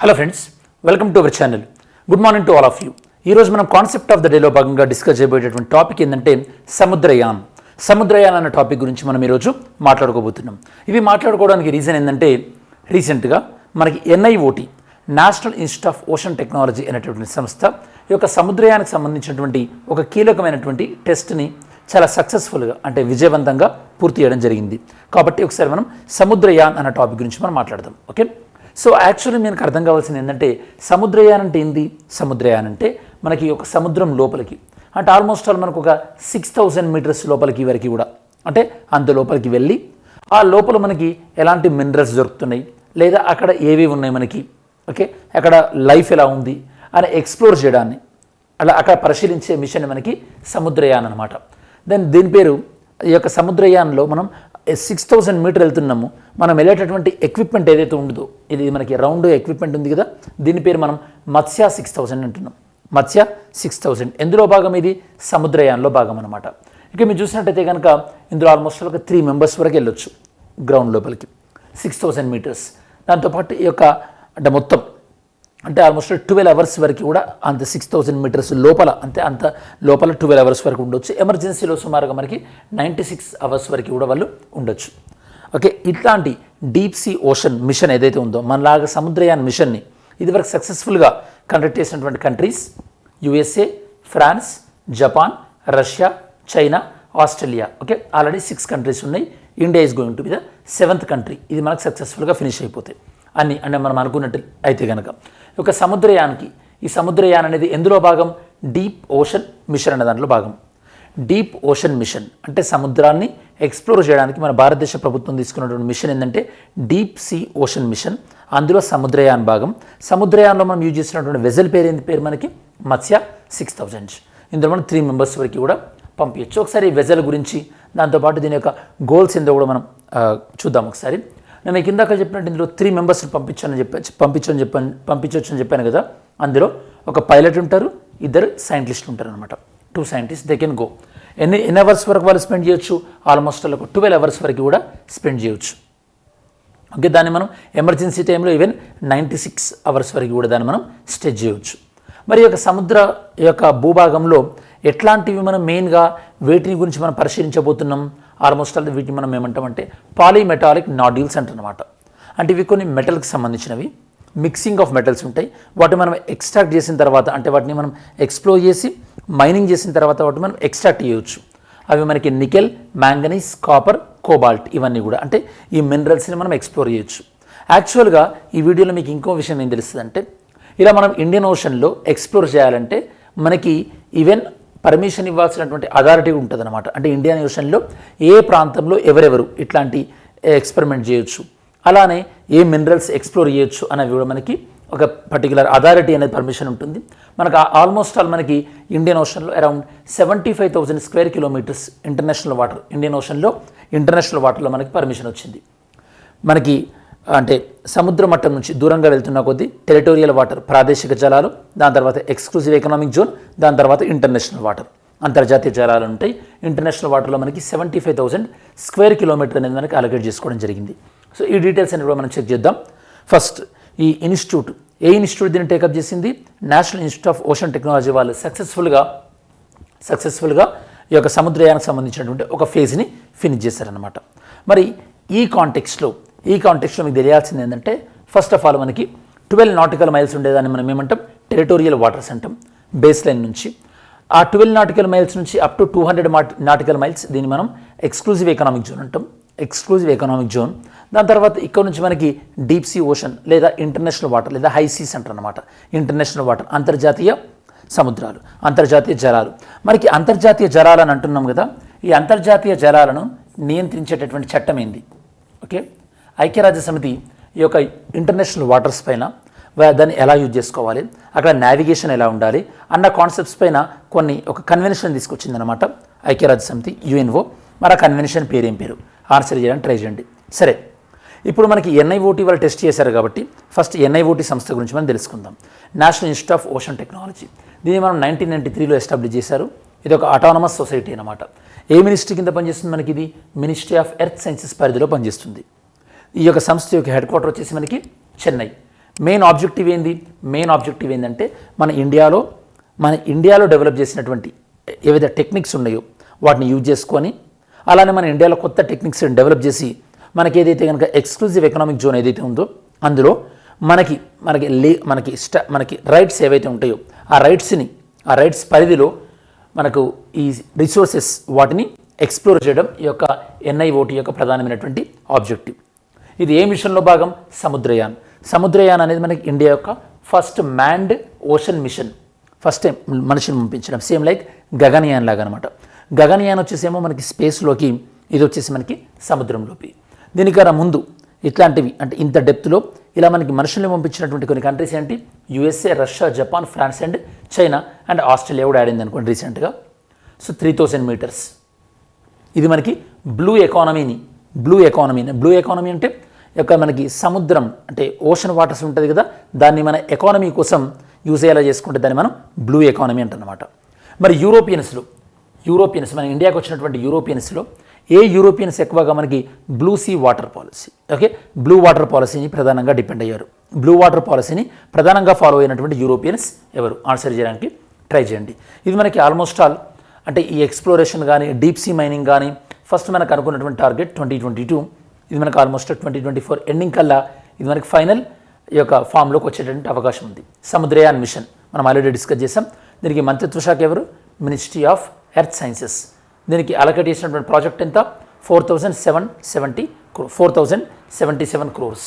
Hello friends, welcome to our channel. Good morning to all of you. ఈరోజు మనం concept of the డేలో భాగంగా discuss చేయబోయేటటువంటి topic ఏంటంటే సముద్రయాన్. సముద్రయాన్ అన్న టాపిక్ గురించి మనం ఈరోజు మాట్లాడుకోబోతున్నాం. ఇవి మాట్లాడుకోవడానికి రీజన్ ఏంటంటే రీసెంట్గా మనకి NIOT national institute of ocean technology అనేటువంటి సంస్థ ఈ యొక్క సముద్రయానికి సంబంధించినటువంటి ఒక కీలకమైనటువంటి టెస్ట్ని చాలా సక్సెస్ఫుల్గా అంటే విజయవంతంగా పూర్తి చేయడం జరిగింది. కాబట్టి ఒకసారి మనం సముద్రయాన్ అన్న టాపిక్ గురించి మనం మాట్లాడదాం. ఓకే, సో యాక్చువల్లీ మీకు అర్థం కావాల్సింది ఏంటంటే సముద్రయాన్ అంటే ఏంది? సముద్రయాన్ అంటే మనకి ఒక సముద్రం లోపలికి అంటే ఆల్మోస్ట్ ఆల్ మనకు ఒక 6000 మీటర్స్ లోపలికి వరకు కూడా అంటే అంత లోపలికి వెళ్ళి ఆ లోపల మనకి ఎలాంటి మినరల్స్ దొరుకుతున్నాయి లేదా అక్కడ ఏవి ఉన్నాయి మనకి, ఓకే, అక్కడ లైఫ్ ఎలా ఉంది అని ఎక్స్ప్లోర్ చేయడాన్ని అలా అక్కడ పరిశీలించే మిషన్ మనకి సముద్రయాన్ అనమాట. దీని పేరు ఈ యొక్క సముద్రయాన్లో మనం 6000 మీటర్ వెళ్తున్నాము. మనం వెళ్ళేటటువంటి ఎక్విప్మెంట్ ఏదైతే ఉండదో ఇది మనకి రౌండ్ ఎక్విప్మెంట్ ఉంది కదా, దీని పేరు మనం మత్స్య 6000 అంటున్నాం. మత్స్య 6000 ఎందులో భాగం? ఇది సముద్రయాన్లో భాగం అనమాట. ఇక మీరు చూసినట్టయితే కనుక ఇందులో ఆల్మోస్ట్ ఒక 3 మెంబర్స్ వరకు వెళ్ళొచ్చు గ్రౌండ్ లోపలికి 6000 మీటర్స్. దాంతోపాటు ఈ యొక్క అంటే మొత్తం అంటే ఆల్మోస్ట్ 12 అవర్స్ వరకు కూడా అంత 6000 మీటర్స్ లోపల అంత లోపల 12 అవర్స్ వరకు ఉండొచ్చు. ఎమర్జెన్సీలో సుమారుగా మనకి 96 అవర్స్ వరకు కూడా వాళ్ళు ఉండొచ్చు. ఓకే, ఇట్లాంటి డీప్ సీ ఓషన్ మిషన్ ఏదైతే ఉందో మనలాగా సముద్రయాన్ మిషన్ని ఇదివరకు సక్సెస్ఫుల్గా కండక్ట్ చేసినటువంటి countries USA, France, Japan, Russia, China, Australia. Okay, already 6 countries ఉన్నాయి. India is going to be the 7th country. ఇది మనకు సక్సెస్ఫుల్గా ఫినిష్ అయిపోతాయి అన్ని అంటే మనం అనుకున్నట్టు అయితే కనుక ఒక సముద్రయానికి ఈ సముద్రయాన్ అనేది ఎందులో భాగం? డీప్ ఓషన్ మిషన్ అనే దాంట్లో భాగం. డీప్ ఓషన్ మిషన్ అంటే సముద్రాన్ని ఎక్స్ప్లోర్ చేయడానికి మన భారతదేశ ప్రభుత్వం తీసుకున్నటువంటి మిషన్ ఏంటంటే డీప్ సీ ఓషన్ మిషన్. అందులో సముద్రయాన్ భాగం. సముద్రయాన్లో మనం యూజ్ చేసినటువంటి వెజల్ పేరు ఏంటి? పేరు మనకి మత్స్య 6000. ఇందులో మనం 3 మెంబర్స్ వరకు కూడా పంపించచ్చు. ఒకసారి ఈ వెజల్ గురించి దాంతోపాటు దీని యొక్క గోల్స్ ఏందో కూడా మనం చూద్దాం ఒకసారి. నేను కిందాక చెప్పినట్టు ఇందులో 3 మెంబర్స్ని పంపించవచ్చు అని చెప్పాను కదా. అందులో ఒక పైలట్ ఉంటారు, 2 సైంటిస్టులు ఉంటారు అనమాట. 2 సైంటిస్ట్ దే కెన్ గో. ఎన్ని అవర్స్ వరకు వాళ్ళు స్పెండ్ చేయొచ్చు? ఆల్మోస్ట్ ఒక 12 అవర్స్ వరకు కూడా స్పెండ్ చేయొచ్చు. ఓకే, దాన్ని మనం ఎమర్జెన్సీ టైంలో ఈవెన్ 96 అవర్స్ వరకు కూడా దాన్ని మనం స్టే చేయవచ్చు. మరి యొక్క సముద్ర యొక్క భూభాగంలో ఎట్లాంటివి మనం మెయిన్గా వేటిని గురించి మనం పరిశీలించబోతున్నాం? ఆల్మోస్ట్ ఆల్ వీటిని మనం ఏమంటామంటే పాలీమెటాలిక్ నాడ్యూల్స్ అంటారనమాట. అంటే ఇవి కొన్ని మెటల్కి సంబంధించినవి, మిక్సింగ్ ఆఫ్ మెటల్స్ ఉంటాయి. వాటిని మనం ఎక్స్ట్రాక్ట్ చేసిన తర్వాత అంటే వాటిని మనం ఎక్స్ప్లోర్ చేసి మైనింగ్ చేసిన తర్వాత వాటిని మనం ఎక్స్ట్రాక్ట్ చేయవచ్చు. అవి మనకి నికెల్, మ్యాంగనీస్, కాపర్, కోబాల్ట్ ఇవన్నీ కూడా అంటే ఈ మినరల్స్ని మనం ఎక్స్ప్లోర్ చేయొచ్చు. యాక్చువల్గా ఈ వీడియోలో మీకు ఇంకో విషయం ఏం తెలుస్తుంది అంటే ఇలా మనం ఇండియన్ ఓషన్లో ఎక్స్ప్లోర్ చేయాలంటే మనకి ఈవెన్ పర్మిషన్ ఇవ్వాల్సినటువంటి అథారిటీ ఉంటుంది అనమాట. అంటే ఇండియన్ ఓషన్లో ఏ ప్రాంతంలో ఎవరెవరు ఇట్లాంటి ఎక్స్పెరిమెంట్ చేయొచ్చు, అలానే ఏ మినరల్స్ ఎక్స్ప్లోర్ చేయొచ్చు అనేవి కూడా మనకి ఒక పర్టికులర్ అథారిటీ అనేది పర్మిషన్ ఉంటుంది. మనకు ఆల్మోస్ట్ ఆల్ మనకి ఇండియన్ ఓషన్లో around 75,000 square kilometres international water international వాటర్లో మనకి పర్మిషన్ వచ్చింది. మనకి అంటే సముద్ర మట్టం నుంచి దూరంగా వెళ్తున్న కొద్దీ టెరిటోరియల్ వాటర్ ప్రాదేశిక జలాలు, దాని తర్వాత ఎక్స్క్లూజివ్ ఎకనామిక్ జోన్, దాని తర్వాత ఇంటర్నేషనల్ వాటర్ అంతర్జాతీయ జలాలు ఉంటాయి. ఇంటర్నేషనల్ వాటర్లో మనకి 75,000 స్క్వేర్ కిలోమీటర్ అనేది మనకి అలొకేట్ చేసుకోవడం జరిగింది. సో ఈ డీటెయిల్స్ అనేవి కూడా మనం చెక్ చేద్దాం. ఫస్ట్ ఈ ఇన్స్టిట్యూట్ ఏ ఇన్స్టిట్యూట్ దీన్ని టేకప్ చేసింది? National institute of ocean technology వాళ్ళు సక్సెస్ఫుల్గా ఈ యొక్క సముద్రయానికి సంబంధించినటువంటి ఒక ఫేజ్ని ఫినిష్ చేశారనమాట. మరి ఈ కాంటెక్స్ట్లో మీకు తెలియాల్సింది ఏంటంటే ఫస్ట్ ఆఫ్ ఆల్ మనకి 12 నాటికల్ మైల్స్ ఉండేదాన్ని మనం ఏమంటాం? టెరిటోరియల్ వాటర్స్ అంటాం. బేస్ లైన్ నుంచి ఆ 12 నాటికల్ మైల్స్ నుంచి అప్ టు 200 నాటికల్ మైల్స్ దీన్ని మనం ఎక్స్క్లూజివ్ ఎకనామిక్ జోన్ అంటాం. Exclusive economic zone. దాని తర్వాత ఇక్కడ నుంచి మనకి డీప్ సీ ఓషన్ లేదా ఇంటర్నేషనల్ వాటర్ లేదా హై సీస్ అంటారు అనమాట. ఇంటర్నేషనల్ వాటర్ అంతర్జాతీయ సముద్రాలు, అంతర్జాతీయ జలాలు. మనకి అంతర్జాతీయ జలాలు అని అంటున్నాం కదా. ఈ అంతర్జాతీయ జలాలను నియంత్రించేటటువంటి చట్టం ఏంది? ఓకే, ఐక్యరాజ్య సమితి ఈ యొక్క ఇంటర్నేషనల్ వాటర్స్ పైన దాన్ని ఎలా యూజ్ చేసుకోవాలి, అక్కడ నావిగేషన్ ఎలా ఉండాలి అన్న కాన్సెప్ట్స్ పైన ఒక కన్వెన్షన్ తీసుకొచ్చిందనమాట ఐక్యరాజ్య సమితి UNO. మరి ఆ కన్వెన్షన్ పేరు ఏం పేరు? ఆన్సర్ చేయడానికి ట్రై చేయండి. సరే, ఇప్పుడు మనకి NIOT వాళ్ళు టెస్ట్ చేశారు కాబట్టి ఫస్ట్ NIOT సంస్థ గురించి మనం తెలుసుకుందాం. National institute of ocean technology. దీన్ని మనం 1993లో ఎస్టాబ్లిష్ చేశారు. ఇది ఒక ఆటోనమస్ సొసైటీ అనమాట. ఏ మినిస్ట్రీ కింద పనిచేస్తుంది? మనకి ఇది మినిస్ట్రీ ఆఫ్ ఎర్త్ సైన్సెస్ పరిధిలో పనిచేస్తుంది. ఈ యొక్క సంస్థ యొక్క హెడ్ క్వార్టర్ వచ్చేసి మనకి చెన్నై. మెయిన్ ఆబ్జెక్టివ్ ఏంటంటే మన ఇండియాలో డెవలప్ చేసినటువంటి ఏవైతే టెక్నిక్స్ ఉన్నాయో వాటిని యూజ్ చేసుకొని, అలానే మన ఇండియాలో కొత్త టెక్నిక్స్ని డెవలప్ చేసి మనకి ఏదైతే కనుక ఎక్స్క్లూజివ్ ఎకనామిక్ జోన్ ఏదైతే ఉందో అందులో మనకి రైట్స్ ఏవైతే ఉంటాయో ఆ రైట్స్ పరిధిలో మనకు ఈ రిసోర్సెస్ వాటిని ఎక్స్ప్లోర్ చేయడం ఈ యొక్క NIOT యొక్క ప్రధానమైనటువంటి ఆబ్జెక్టివ్. ఇది ఏ మిషన్లో భాగం? సముద్రయాన్ అనేది మనకి ఇండియా యొక్క first manned ocean mission, first time మనిషిని పంపించడం, సేమ్ లైక్ గగనయాన్ లాగా అనమాట. గగనయాన్ వచ్చేసేమో మనకి స్పేస్లోకి, ఇది వచ్చేసి మనకి సముద్రంలోకి. దీనికన్నా ముందు ఇట్లాంటివి అంటే ఇంత డెప్త్లో ఇలా మనకి మనుషుల్ని పంపించినటువంటి కొన్ని కంట్రీస్ ఏంటి? USA, Russia, Japan, France and China and Australia కూడా ఆడింది అనుకోండి రీసెంట్గా. So 3000 metres. ఇది మనకి బ్లూ ఎకానమీ అంటే యొక్క మనకి సముద్రం అంటే ఓషన్ వాటర్స్ ఉంటుంది కదా, దాన్ని మన ఎకానమీ కోసం యూజ్ అయ్యేలా చేసుకుంటే దాన్ని మనం బ్లూ ఎకానమీ అంటన్నమాట. మరి యూరోపియన్స్ మన ఇండియాకి వచ్చినటువంటి యూరోపియన్స్ ఎక్కువగా మనకి blue sea water policy, okay, blue water పాలసీని ప్రధానంగా డిపెండ్ అయ్యారు. బ్లూ వాటర్ పాలసీని ప్రధానంగా ఫాలో అయినటువంటి యూరోపియన్స్ ఎవరు? ఆన్సర్ చేయడానికి ట్రై చేయండి. ఇది మనకి ఆల్మోస్ట్ ఆల్ అంటే ఈ ఎక్స్ప్లోరేషన్ కానీ డీప్ సీ మైనింగ్ కానీ ఫస్ట్ మనకు అనుకున్నటువంటి టార్గెట్ 2022, ఇది మనకు ఆల్మోస్ట్ 2024 ఎండింగ్ కల్లా ఇది మనకి ఫైనల్ ఈ యొక్క ఫామ్లోకి వచ్చేటువంటి అవకాశం ఉంది. సముద్రయాన్ మిషన్ మనం ఆల్రెడీ డిస్కస్ చేసాం. దీనికి మంత్రిత్వ శాఖ ఎవరు? Ministry of earth sciences. దీనికి అలొకేట్ చేసినటువంటి ప్రాజెక్ట్ ఎంత? 4,077 crores.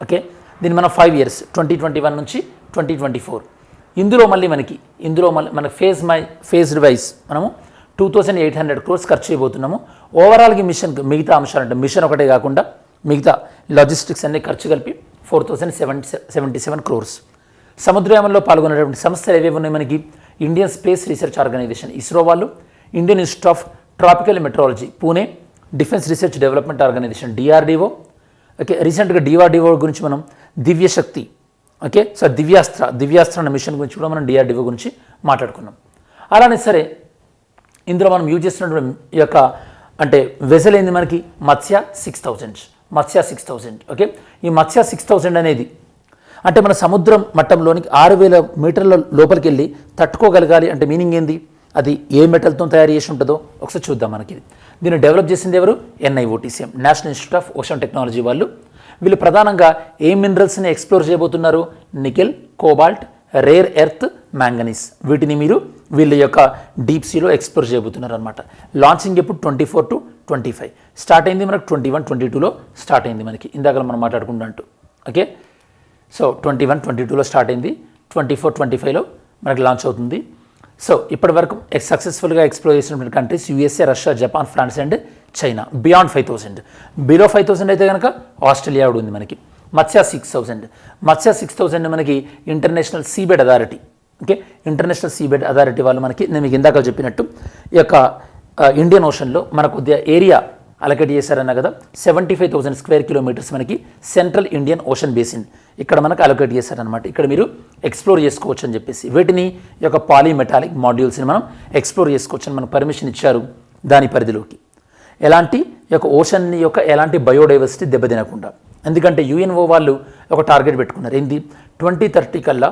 ఓకే, దీన్ని మనం 5 years 2021 నుంచి 2024. ఇందులో మళ్ళీ మన ఫేజ్డ్ వైజ్ మనము 2,800 crores ఖర్చు చేయబోతున్నాము. ఓవరాల్గా మిగతా అంశాలు అంటే మిషన్ ఒకటే కాకుండా మిగతా లాజిస్టిక్స్ అన్ని ఖర్చు కలిపి 4,077 crores. సముద్రయానంలో పాల్గొనేటువంటి సంస్థలు ఏవేవి ఉన్నాయి మనకి? Indian space research organisation ISRO వాళ్ళు, Indian institute of tropical meteorology Pune, defence research development organisation DRDO. Okay, రీసెంట్గా DRDO గురించి మనం దివ్యశక్తి, ఓకే, సో దివ్యాస్త్ర అన్న మిషన్ గురించి కూడా మనం DRDO గురించి మాట్లాడుకున్నాం. అలానే సరే ఇందులో మనం యూజ్ చేస్తున్నటువంటి ఈ యొక్క అంటే వెసల్ ఏంది మనకి? మత్స్య 6000. ఓకే, ఈ మత్స్య 6000 అనేది అంటే మన సముద్రం మట్టంలోనికి 6000 మీటర్ల లోపలికి వెళ్ళి తట్టుకోగలగాలి అంటే మీనింగ్ ఏంది? అది ఏ మెటల్తో తయారు చేసి ఉంటుందో ఒకసారి చూద్దాం. మనకి దీన్ని డెవలప్ చేసింది ఎవరు? NIOTCM, national institute of ocean technology వాళ్ళు. వీళ్ళు ప్రధానంగా ఏ మినరల్స్ని ఎక్స్ప్లోర్ చేయబోతున్నారు? Nickel, cobalt, rare earth, manganese. వీటిని వీళ్ళ యొక్క డీప్ సీలో ఎక్స్ప్లోర్ చేయబోతున్నారు అనమాట. లాంచింగ్ ఎప్పుడు? 24 to 25. స్టార్ట్ అయింది మనకు 21-22లో స్టార్ట్ అయింది మనకి, ఇందాక మనం మాట్లాడుకుంటూ. ఓకే, సో 21-22లో స్టార్ట్ అయింది, 24-25లో మనకి లాంచ్ అవుతుంది. సో ఇప్పటి వరకు సక్సెస్ఫుల్గా ఎక్స్ప్లోర్ చేసినటువంటి countries USA, Russia, Japan, France and China. Beyond 5,000, below 5,000 అయితే కనుక ఆస్ట్రేలియా కూడా ఉంది మనకి. మత్స్య 6,000 మనకి international seabed authority. Okay, international seabed authority వాళ్ళు మనకి నేను మీకు ఇందాక చెప్పినట్టు ఈ యొక్క ఇండియన్ ఓషన్లో మనకు కొద్దిగా ఏరియా అలొకేట్ చేశారన్న కదా, 75,000 square kilometers మనకి సెంట్రల్ ఇండియన్ ఓషన్ బేసిన్ ఇక్కడ మనకు అలొకేట్ చేశారనమాట. ఇక్కడ మీరు ఎక్స్ప్లోర్ చేసుకోవచ్చు అని చెప్పేసి వీటిని ఈ యొక్క పాలీమెటాలిక్ మాడ్యూల్స్ని మనం ఎక్స్ప్లోర్ చేసుకోవచ్చు అని మనకు పర్మిషన్ ఇచ్చారు. దాని పరిధిలోకి ఎలాంటి ఈ యొక్క ఓషన్ యొక్క ఎలాంటి బయోడైవర్సిటీ దెబ్బతినకుండా, ఎందుకంటే UNO వాళ్ళు ఒక టార్గెట్ పెట్టుకున్నారు. ఏంటి? 2030 కల్లా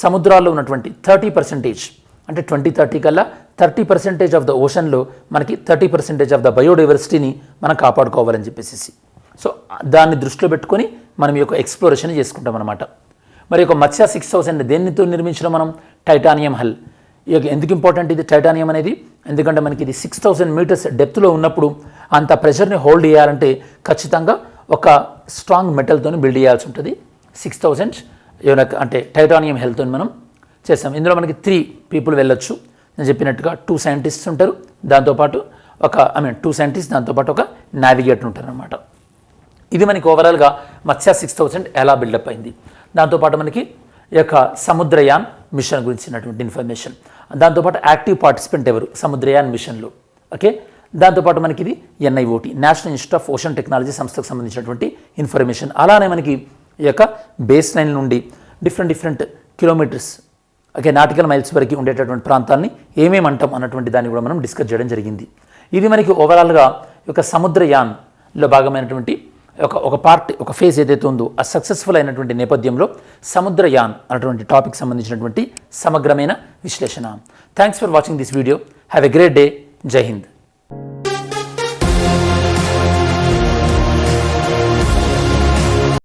సముద్రాల్లో ఉన్నటువంటి 30% అంటే 2030 కల్లా 30% ఆఫ్ ద ఓషన్లో మనకి 30% ఆఫ్ ద బయోడైవర్సిటీని మనం కాపాడుకోవాలని చెప్పేసి. సో దాన్ని దృష్టిలో పెట్టుకొని మనం ఈ యొక్క ఎక్స్ప్లోరేషన్ చేసుకుంటాం అనమాట. మరి ఒక మత్స్య 6000 దేనితో నిర్మించడం మనం? టైటానియం హల్. ఈ యొక్క ఎందుకు ఇంపార్టెంట్ ఇది టైటానియం అనేది? ఎందుకంటే మనకి ఇది 6000 meters డెప్త్లో ఉన్నప్పుడు అంత ప్రెషర్ని హోల్డ్ చేయాలంటే ఖచ్చితంగా ఒక స్ట్రాంగ్ మెటల్తో బిల్డ్ చేయాల్సి ఉంటుంది. 6000 అంటే టైటానియం హెల్తో మనం చేస్తాం. ఇందులో మనకి 3 people వెళ్ళొచ్చు. నేను చెప్పినట్టుగా 2 scientists ఉంటారు, దాంతోపాటు ఒక 2 scientists దాంతోపాటు ఒక నావిగేటర్ ఉంటారు అనమాట. ఇది మనకి ఓవరాల్గా మత్స్య 6000 ఎలా బిల్డప్ అయింది. దాంతోపాటు మనకి ఈ యొక్క సముద్రయాన్ మిషన్ గురించినటువంటి ఇన్ఫర్మేషన్, దాంతోపాటు యాక్టివ్ పార్టిసిపెంట్ ఎవరు సముద్రయాన్ మిషన్లో. ఓకే, దాంతోపాటు మనకి ఇది NIOT, national institute of ocean technology సంస్థకు సంబంధించినటువంటి ఇన్ఫర్మేషన్. అలానే మనకి ఈ యొక్క బేస్ లైన్ నుండి different kilometres, okay, nautical miles వరకు ఉండేటటువంటి ప్రాంతాన్ని ఏమేమి అంటాం అన్నటువంటి దాన్ని కూడా మనం డిస్కస్ చేయడం జరిగింది. ఇది మనకి ఓవరాల్గా ఈ యొక్క సముద్రయాన్లో భాగమైనటువంటి ఒక పార్ట్ ఒక ఫేజ్ ఏదైతే ఉందో ఆ సక్సెస్ఫుల్ అయినటువంటి నేపథ్యంలో సముద్రయాన్ అన్నటువంటి టాపిక్ సంబంధించినటువంటి సమగ్రమైన విశ్లేషణ. Thanks for watching this video. Have a great day. జై హింద్.